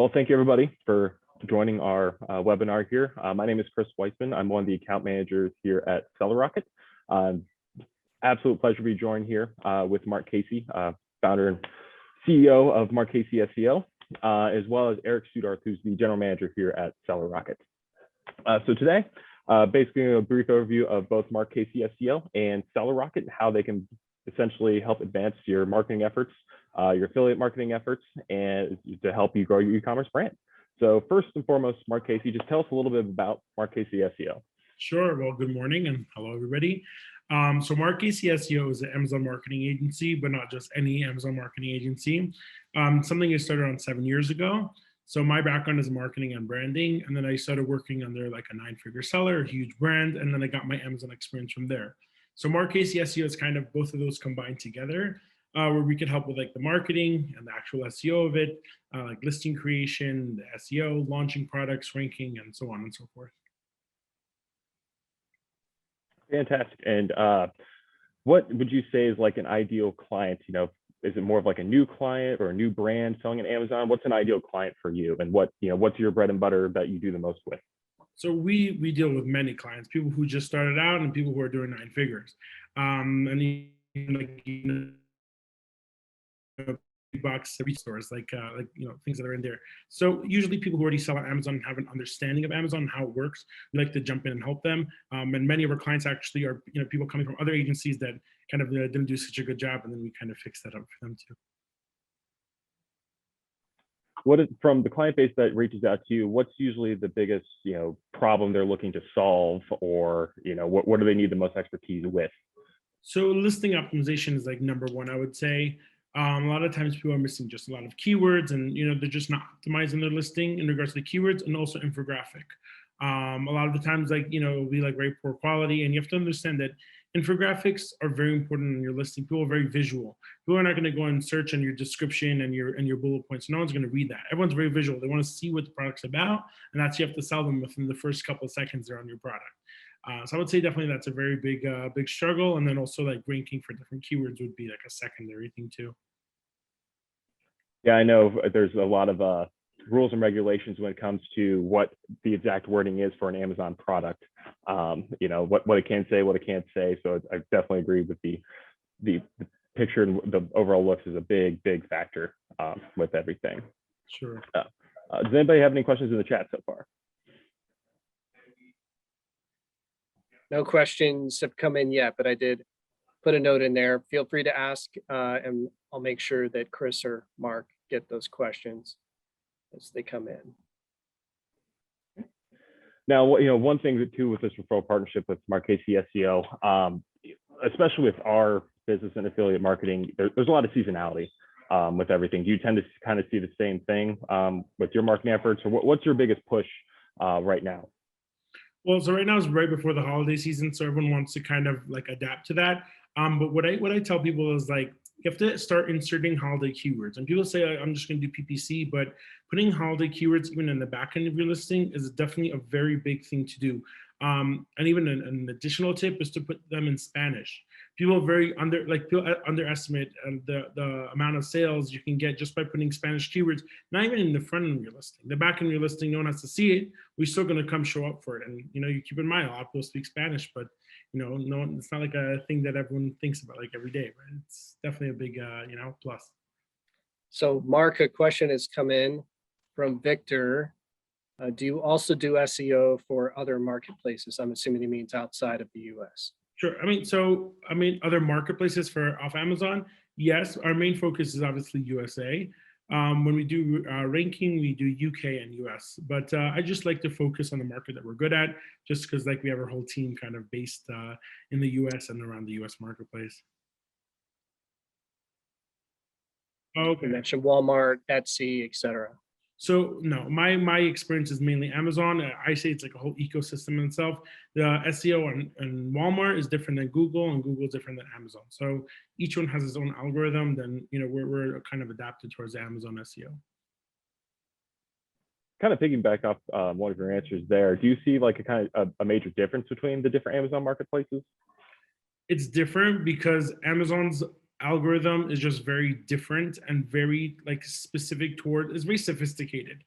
Well, thank you everybody for joining our webinar here. My name is Chris Weissman. I'm one of the account managers here at SellerRocket. Absolute pleasure to be joined here with Mark Casey, founder and CEO of Mark Casey SEO, as well as Eric Studart, who's the general manager here at SellerRocket. So today, basically a brief overview of both Mark Casey SEO and SellerRocket and how they can essentially help advance your marketing efforts, your affiliate marketing efforts, and to help you grow your e-commerce brand. So first and foremost, Mark Casey, just tell us a little bit about Mark Casey SEO. Sure. Well, good morning and hello, everybody. So Mark Casey SEO is an Amazon marketing agency, but not just any Amazon marketing agency. Something I started around 7 years ago. So my background is marketing and branding, and then I started working under like a 9-figure seller, a huge brand, and then I got my Amazon experience from there. So Mark Casey SEO is kind of both of those combined together, where we could help with like the marketing and the actual SEO of it, like listing creation, the SEO, launching products, ranking, and so on and so forth. Fantastic. And what would you say is like an ideal client? You know, is it more of like a new client or a new brand selling on Amazon? What's an ideal client for you? And what, what's your bread and butter that you do the most with? So we deal with many clients, people who just started out and people who are doing 9 figures. And even like, big box stores, like things that are in there. So usually people who already sell on Amazon and have an understanding of Amazon and how it works, we like to jump in and help them. And many of our clients actually are people coming from other agencies that kind of didn't do such a good job, and then we kind of fix that up for them too. What is, from the client base that reaches out to you, what's usually the biggest problem they're looking to solve, or what do they need the most expertise with? So listing optimization is like number one, I would say. A lot of times people are missing just a lot of keywords, and they're just not optimizing their listing in regards to the keywords, and also infographic. A lot of the times, it'll be like very poor quality, and you have to understand that infographics are very important in your listing. People are very visual. People are not going to go and search on your description and your bullet points. No one's going to read that. Everyone's very visual. They want to see what the product's about, and that's you have to sell them within the first couple of seconds they're on your product. So I would say definitely that's a very big struggle, and then also like ranking for different keywords would be like a secondary thing too. Yeah, I know there's a lot of rules and regulations when it comes to what the exact wording is for an Amazon product. What it can say, what it can't say. So I definitely agree with the picture and the overall looks is a big factor with everything. Sure. Does anybody have any questions in the chat so far? No questions have come in yet, but I did put a note in there. Feel free to ask, and I'll make sure that Chris or Mark get those questions as they come in. Now, one thing too with this referral partnership with Mark Casey SEO, especially with our business and affiliate marketing, there's a lot of seasonality with everything. Do you tend to kind of see the same thing with your marketing efforts, or what's your biggest push right now? Well, so right now is right before the holiday season, so everyone wants to kind of like adapt to that. But what I tell people is like, you have to start inserting holiday keywords. And people say, I'm just going to do PPC, but putting holiday keywords even in the back end of your listing is definitely a very big thing to do. And even an additional tip is to put them in Spanish. People underestimate the amount of sales you can get just by putting Spanish keywords, not even in the front end of your listing. The back end of your listing, no one has to see it. We're still going to come show up for it. And you keep in mind, a lot of people speak Spanish, but no, it's not like a thing that everyone thinks about like every day, but it's definitely a big plus. So Mark, a question has come in from Victor. Do you also do SEO for other marketplaces? I'm assuming he means outside of the US. Sure. Other marketplaces off Amazon, yes. Our main focus is obviously USA. When we do ranking, we do UK and US. But I just like to focus on the market that we're good at, just because we have our whole team kind of based in the US and around the US marketplace. Okay. You mentioned Walmart, Etsy, etc. So no, my experience is mainly Amazon. I say it's like a whole ecosystem in itself. The SEO and Walmart is different than Google, and Google is different than Amazon. So each one has its own algorithm. Then we're kind of adapted towards the Amazon SEO. Kind of piggyback off one of your answers there. Do you see like a kind of a major difference between the different Amazon marketplaces? It's different because Amazon's algorithm is just very different and very like specific toward, it's very sophisticated.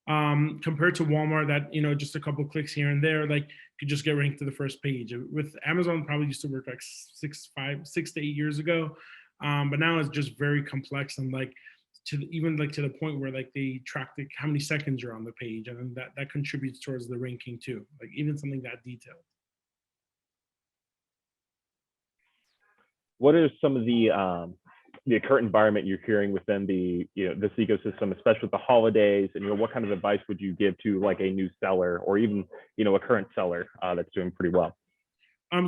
Compared to Walmart that, just a couple clicks here and there, like could just get ranked to the first page. With Amazon, probably used to work like 6 to 8 years ago. But now it's just very complex and like even like to the point where like they track how many seconds you're on the page, and then that contributes towards the ranking too. Like even something that detailed. What are some of the current environment you're hearing within this ecosystem, especially with the holidays, and what kind of advice would you give to like a new seller or even a current seller that's doing pretty well?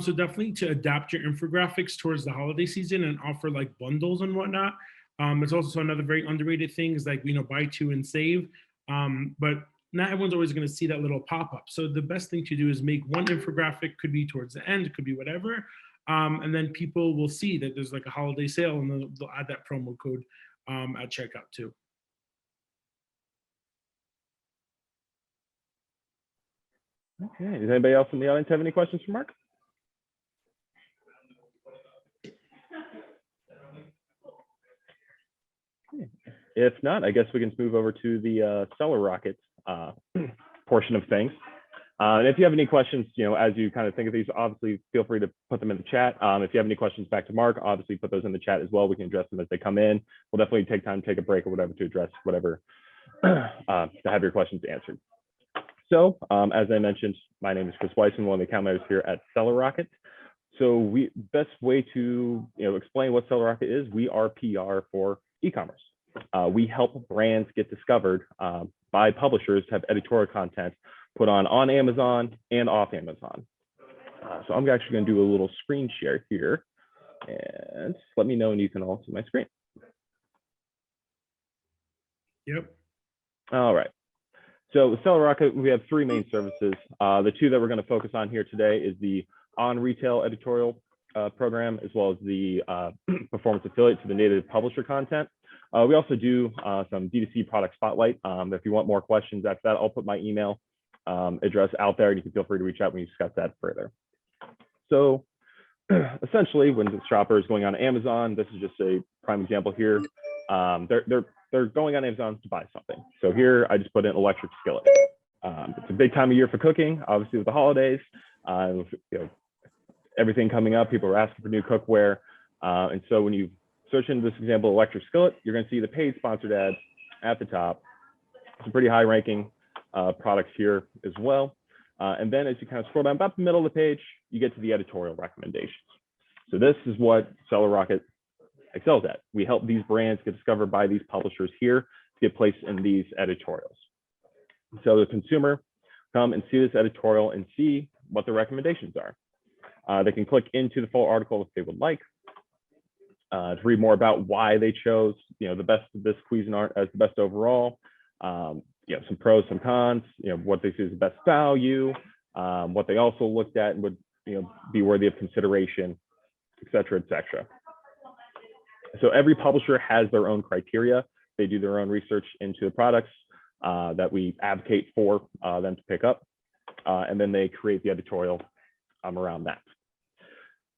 So definitely to adapt your infographics towards the holiday season and offer like bundles and whatnot. It's also another very underrated thing is like, buy two and save. But not everyone's always going to see that little pop-up. So the best thing to do is make one infographic, could be towards the end, it could be whatever. And then people will see that there's like a holiday sale and they'll add that promo code at checkout too. Okay, does anybody else in the audience have any questions for Mark? If not, I guess we can move over to the SellerRocket portion of things. And if you have any questions, as you kind of think of these, obviously feel free to put them in the chat. If you have any questions back to Mark, obviously put those in the chat as well. We can address them as they come in. We'll definitely take time to take a break or whatever to address whatever to have your questions answered. So as I mentioned, my name is Chris Weissman, one of the account managers here at SellerRocket. So best way to explain what SellerRocket is, we are PR for e-commerce. We help brands get discovered by publishers to have editorial content put on Amazon and off Amazon. So I'm actually going to do a little screen share here, and let me know when you can all see my screen. Yep. All right. So with SellerRocket, we have three main services. The two that we're going to focus on here today is the on-retail editorial program, as well as the performance affiliate to the native publisher content. We also do some D2C product spotlight. If you want more questions after that, I'll put my email address out there, and you can feel free to reach out when you discuss that further. So essentially, when the shopper is going on Amazon, this is just a prime example here. They're going on Amazon to buy something. So here I just put in electric skillet. It's a big time of year for cooking, obviously with the holidays. Everything coming up, people are asking for new cookware. And so when you search into this example, electric skillet, you're going to see the paid sponsored ads at the top. Some pretty high ranking products here as well. And then as you kind of scroll down about the middle of the page, you get to the editorial recommendations. So this is what SellerRocket excels at. We help these brands get discovered by these publishers here to get placed in these editorials. So the consumer come and see this editorial and see what the recommendations are. They can click into the full article if they would like to read more about why they chose, the best of this Cuisinart as the best overall. Some pros, some cons. What they see as the best value. What they also looked at and would be worthy of consideration, et cetera, et cetera. So every publisher has their own criteria. They do their own research into the products that we advocate for them to pick up, and then they create the editorial around that.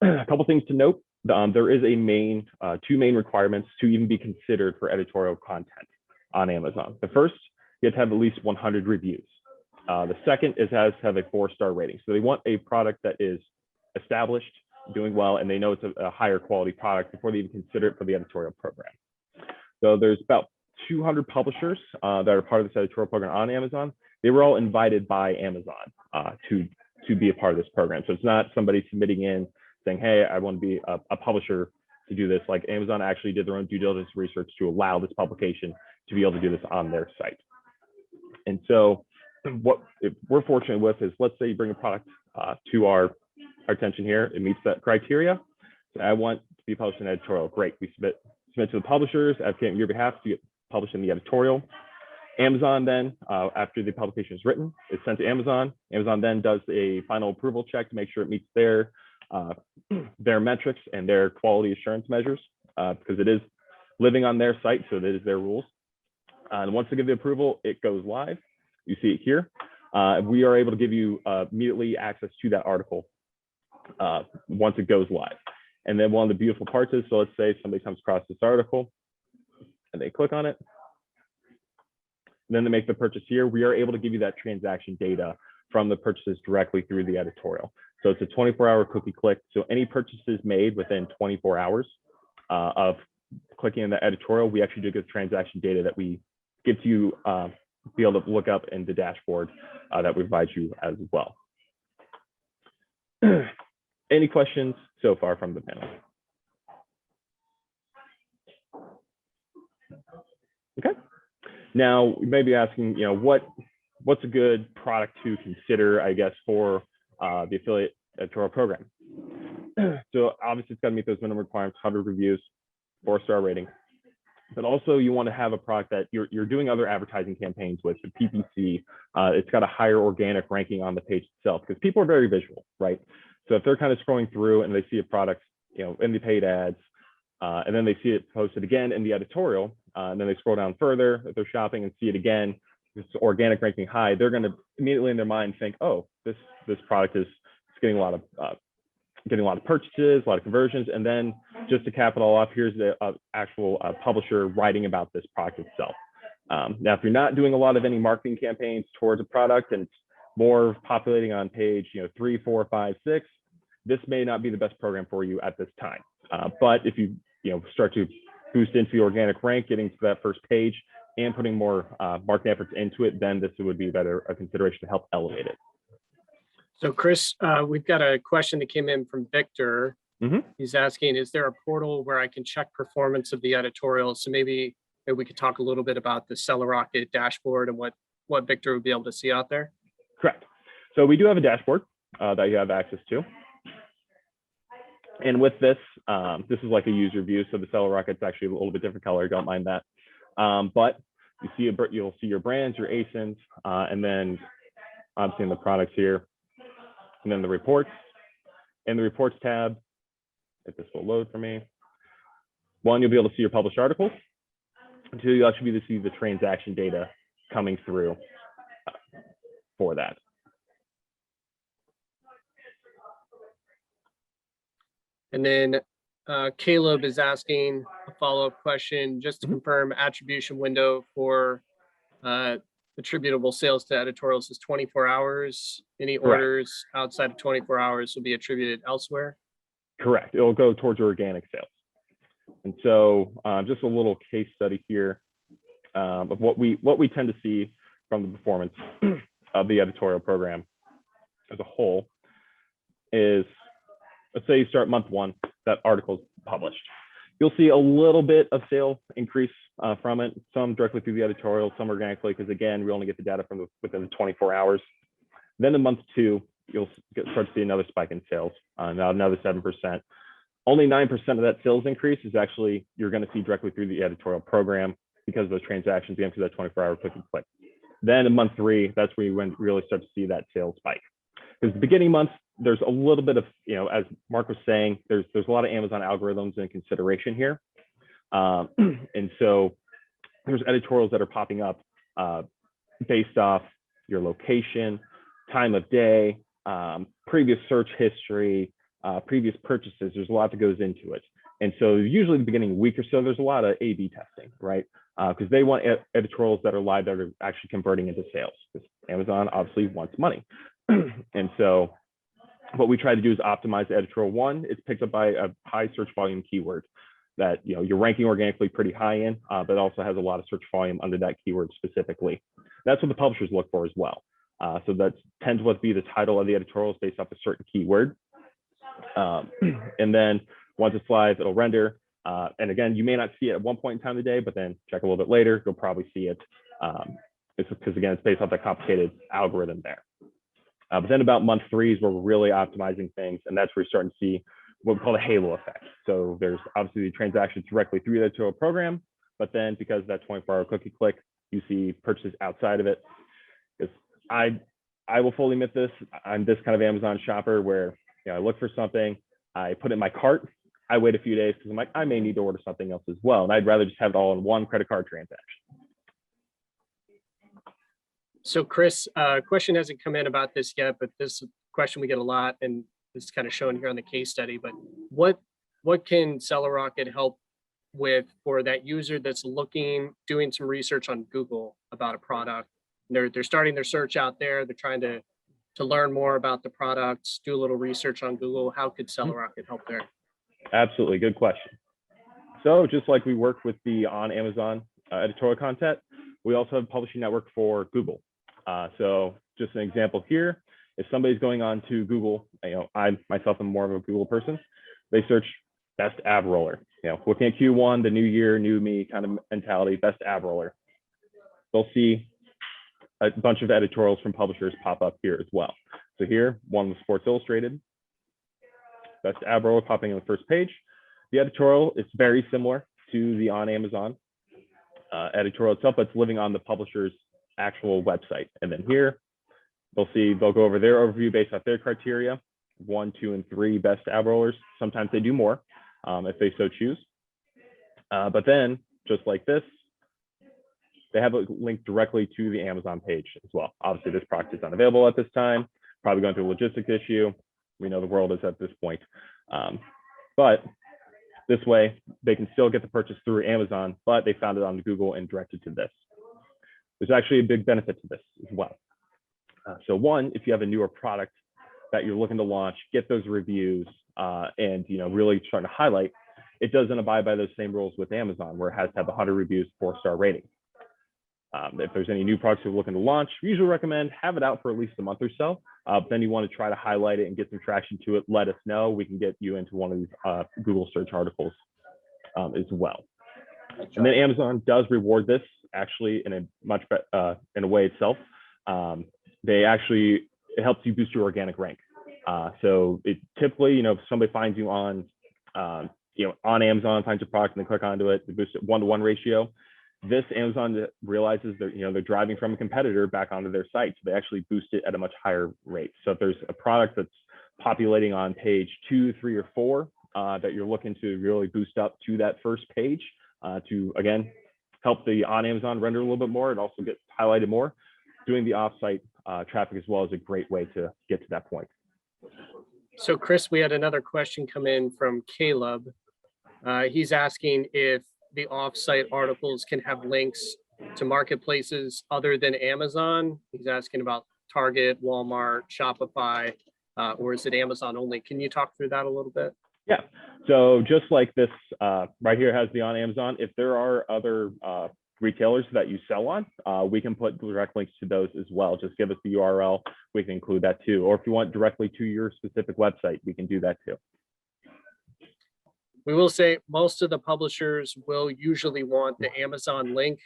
A couple things to note. There is two main requirements to even be considered for editorial content on Amazon. The first, you have to have at least 100 reviews. The second is has to have a 4-star rating. So they want a product that is established, doing well, and they know it's a higher quality product before they even consider it for the editorial program. So there's about 200 publishers that are part of this editorial program on Amazon. They were all invited by Amazon to be a part of this program. So it's not somebody submitting in saying, hey, I want to be a publisher to do this. Like Amazon actually did their own due diligence research to allow this publication to be able to do this on their site. And so what we're fortunate with is, let's say you bring a product to our attention here, it meets that criteria. So I want to be published in an editorial. Great, we submit to the publishers, advocate on your behalf to get published in the editorial. Amazon then, after the publication is written, it's sent to Amazon. Amazon then does a final approval check to make sure it meets their metrics and their quality assurance measures, because it is living on their site, so that is their rules. And once they give the approval, it goes live. You see it here. We are able to give you immediately access to that article once it goes live. And then one of the beautiful parts is, so let's say somebody comes across this article and they click on it, and then they make the purchase here. We are able to give you that transaction data from the purchases directly through the editorial. So it's a 24-hour cookie click. So any purchases made within 24 hours of clicking in the editorial, we actually do get transaction data that we give to you, be able to look up in the dashboard that we provide you as well. Any questions so far from the panel? Okay. Now, you may be asking, what's a good product to consider, I guess, for the affiliate editorial program? So obviously, it's got to meet those minimum requirements: 100 reviews, 4-star rating. But also, you want to have a product that you're doing other advertising campaigns with, the PPC. It's got a higher organic ranking on the page itself, because people are very visual, right? So if they're kind of scrolling through and they see a product, in the paid ads, and then they see it posted again in the editorial, and then they scroll down further, if they're shopping and see it again, this organic ranking high, they're going to immediately in their mind think, oh, this product is getting a lot of purchases, a lot of conversions. And then just to cap it all off, here's the actual publisher writing about this product itself. Now, if you're not doing a lot of any marketing campaigns towards a product and it's more populating on page 3, 4, 5, 6, this may not be the best program for you at this time. But if you start to boost into the organic rank, getting to that first page and putting more marketing efforts into it, then this would be a consideration to help elevate it. So Chris, we've got a question that came in from Victor. He's asking, is there a portal where I can check performance of the editorial? So maybe we could talk a little bit about the SellerRocket dashboard and what Victor would be able to see out there. Correct. So we do have a dashboard that you have access to. And with this, this is like a user view. So the SellerRocket's actually a little bit different color. Don't mind that. But you'll see your brands, your ASINs, and then I'm seeing the products here, and then the reports. In the reports tab, if this will load for me, one, you'll be able to see your published articles. Two, you'll actually be able to see the transaction data coming through for that. And then Caleb is asking a follow-up question, just to confirm attribution window for attributable sales to editorials is 24 hours. Any orders outside of 24 hours will be attributed elsewhere? Correct. It'll go towards your organic sales. And so just a little case study here of what we tend to see from the performance of the editorial program as a whole is, let's say you start month 1, that article's published. You'll see a little bit of sale increase from it, some directly through the editorial, some organically, because again, we only get the data from within the 24 hours. Then in month 2, you'll start to see another spike in sales, now another 7%. Only 9% of that sales increase is actually, you're going to see directly through the editorial program because of those transactions again through that 24-hour click and click. Then in month 3, that's where you really start to see that sales spike. Because the beginning months, there's a little bit of, as Mark was saying, there's a lot of Amazon algorithms in consideration here. And so there's editorials that are popping up based off your location, time of day, previous search history, previous purchases. There's a lot that goes into it. And so usually the beginning week or so, there's a lot of A/B testing, right? Because they want editorials that are live that are actually converting into sales, because Amazon obviously wants money. And so what we try to do is optimize the editorial. One, it's picked up by a high search volume keyword that you're ranking organically pretty high in, but also has a lot of search volume under that keyword specifically. That's what the publishers look for as well. So that tends to be the title of the editorials based off a certain keyword. And then once it's live, it'll render. And again, you may not see it at one point in time of the day, but then check a little bit later, you'll probably see it. It's because again, it's based off that complicated algorithm there. But then about month 3 is where we're really optimizing things. And that's where we're starting to see what we call the halo effect. So there's obviously the transactions directly through the editorial program, but then because of that 24-hour cookie click, you see purchases outside of it. Because I will fully admit this, I'm this kind of Amazon shopper where I look for something, I put it in my cart, I wait a few days because I'm like, I may need to order something else as well. And I'd rather just have it all in one credit card transaction. So Chris, question hasn't come in about this yet, but this question we get a lot, and this is kind of shown here on the case study, but what what can SellerRocket help with for that user that's doing some research on Google about a product? They're starting their search out there. They're trying to learn more about the products, do a little research on Google. How could SellerRocket help there? Absolutely, good question. So just like we work with the on Amazon editorial content, we also have a publishing network for Google. So just an example here, if somebody's going on to Google, I myself am more of a Google person, they search best ab roller, looking at Q1, the new year, new me kind of mentality, best ab roller. They'll see a bunch of editorials from publishers pop up here as well. So here, one was Sports Illustrated, best ab roller popping on the first page. The editorial is very similar to the on Amazon editorial itself, but it's living on the publisher's actual website. And then here, they'll go over their overview based off their criteria, 1, 2, and 3 best ab rollers. Sometimes they do more if they so choose. But then, just like this, they have a link directly to the Amazon page as well. Obviously, this product is unavailable at this time, probably going through a logistics issue. We know the world is at this point. But this way, they can still get the purchase through Amazon, but they found it on Google and directed to this. There's actually a big benefit to this as well. So one, if you have a newer product that you're looking to launch, get those reviews and really trying to highlight, it doesn't abide by those same rules with Amazon, where it has to have 100 reviews, 4-star rating. If there's any new products you're looking to launch, we usually recommend have it out for at least a month or so. But then you want to try to highlight it and get some traction to it, let us know. We can get you into one of these Google search articles as well. And then Amazon does reward this actually in a much better in a way itself. It helps you boost your organic rank. So it typically, if somebody finds you on on Amazon, finds your product and they click onto it, they boost it 1-to-1 ratio. This Amazon realizes they're driving from a competitor back onto their site. So they actually boost it at a much higher rate. So if there's a product that's populating on page 2, 3, or 4 that you're looking to really boost up to that first page to, again, help the on Amazon render a little bit more and also get highlighted more, doing the offsite traffic as well is a great way to get to that point. So Chris, we had another question come in from Caleb. He's asking if the offsite articles can have links to marketplaces other than Amazon. He's asking about Target, Walmart, Shopify, or is it Amazon only? Can you talk through that a little bit? Yeah, so just like this right here has the on Amazon, if there are other retailers that you sell on, we can put direct links to those as well. Just give us the URL, we can include that too. Or if you want directly to your specific website, we can do that too. We will say most of the publishers will usually want the Amazon link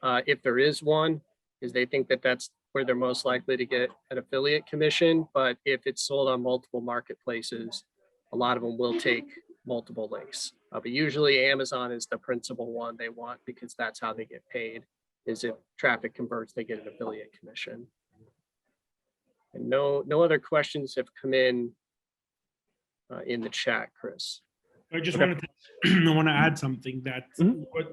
if there is one, because they think that that's where they're most likely to get an affiliate commission. But if it's sold on multiple marketplaces, a lot of them will take multiple links. But usually Amazon is the principal one they want because that's how they get paid, is if traffic converts, they get an affiliate commission. And no other questions have come in the chat, Chris. I just wanted to, I want to add something that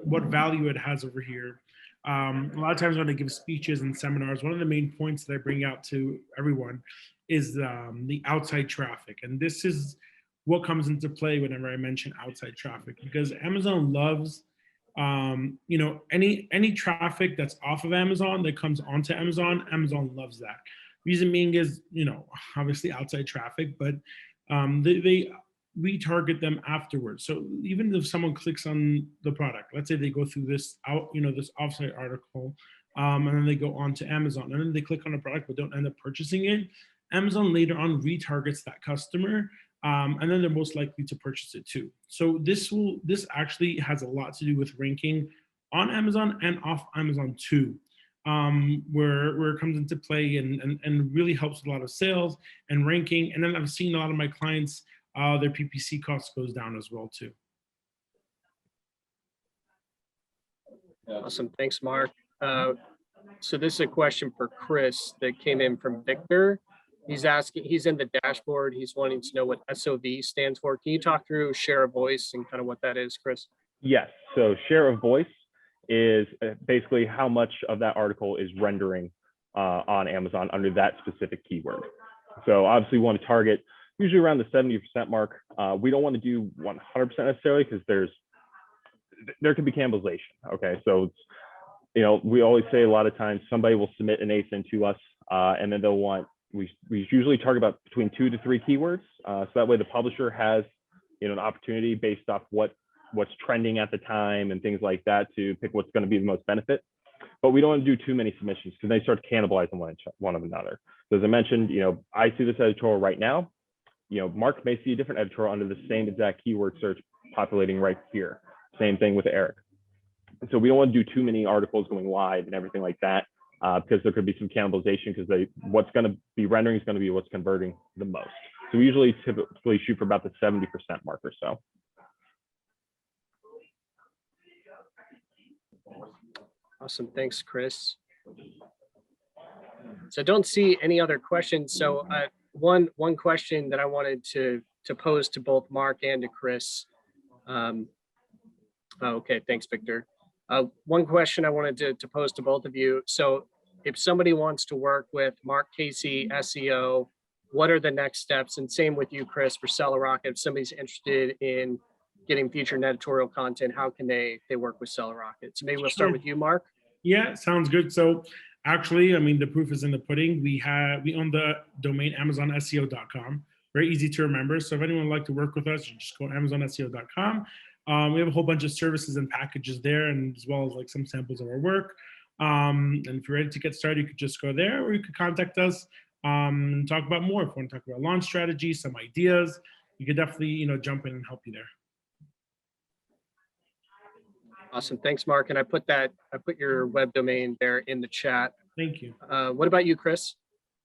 what value it has over here. A lot of times when I give speeches and seminars, one of the main points that I bring out to everyone is the outside traffic. And this is what comes into play whenever I mention outside traffic, because Amazon loves, any traffic that's off of Amazon that comes onto Amazon, Amazon loves that. Reason being is, obviously outside traffic, but they retarget them afterwards. So even if someone clicks on the product, let's say they go through this this offsite article, and then they go on to Amazon, and then they click on a product but don't end up purchasing it, Amazon later on retargets that customer, and then they're most likely to purchase it too. So this actually has a lot to do with ranking on Amazon and off Amazon too, where it comes into play and really helps with a lot of sales and ranking. And then I've seen a lot of my clients, their PPC cost goes down as well too. Awesome, thanks, Mark. So this is a question for Chris that came in from Victor. He's asking, he's in the dashboard. He's wanting to know what SOV stands for. Can you talk through share of voice and kind of what that is, Chris? Yes, so share of voice is basically how much of that article is rendering on Amazon under that specific keyword. So obviously we want to target usually around the 70% mark. We don't want to do 100% necessarily because there can be cannibalization. Okay, so it's, you know, we always say a lot of times somebody will submit an ASIN to us, and then they'll want, we usually target about between 2 to 3 keywords, so that way the publisher has, you know, an opportunity based off what's trending at the time and things like that to pick what's going to be the most benefit. But we don't want to do too many submissions because they start cannibalizing one of another. So as I mentioned, you know, I see this editorial right now. You know, Mark may see a different editorial under the same exact keyword search populating right here. Same thing with Eric. And so we don't want to do too many articles going live and everything like that, because there could be some cannibalization because what's going to be rendering is going to be what's converting the most. So we usually typically shoot for about the 70% mark or so. Awesome. Thanks, Chris. So I don't see any other questions. So one question that I wanted to pose to both Mark and to Chris. Okay, thanks, Victor. One question I wanted to pose to both of you. So if somebody wants to work with Mark Casey, SEO, what are the next steps? And same with you, Chris, for SellerRocket. If somebody's interested in getting featured editorial content, how can they work with SellerRocket? So maybe we'll start with you, Mark. Yeah, sounds good. So actually, I mean, the proof is in the pudding. We own the domain AmazonSEO.com. Very easy to remember. So if anyone would like to work with us, you just go to AmazonSEO.com. We have a whole bunch of services and packages there, and as well as like some samples of our work. And if you're ready to get started, you could just go there, or you could contact us and talk about more. If you want to talk about launch strategy, some ideas, you could definitely, you know, jump in and help you there. Awesome. Thanks, Mark. And I put your web domain there in the chat. Thank you. What about you, Chris?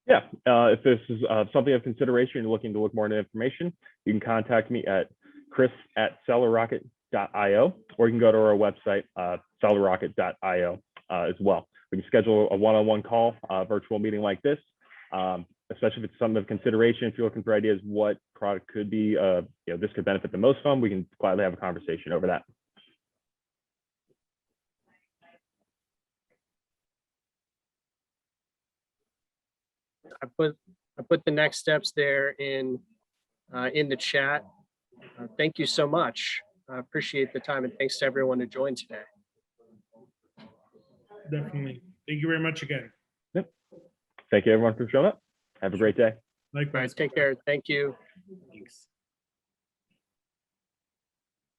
Yeah, if this is something of consideration, you're looking to look more into information, you can contact me at chris@sellerrocket.io, or you can go to our website, sellerrocket.io as well. We can schedule a one-on-one call, virtual meeting like this, especially if it's something of consideration. If you're looking for ideas what product could be, you know, this could benefit the most from, we can gladly have a conversation over that. I put the next steps there in the chat. Thank you so much. I appreciate the time, and thanks to everyone who joined today. Definitely. Thank you very much again. Yep. Thank you everyone for showing up. Have a great day. Likewise. Take care. Thank you. Thanks.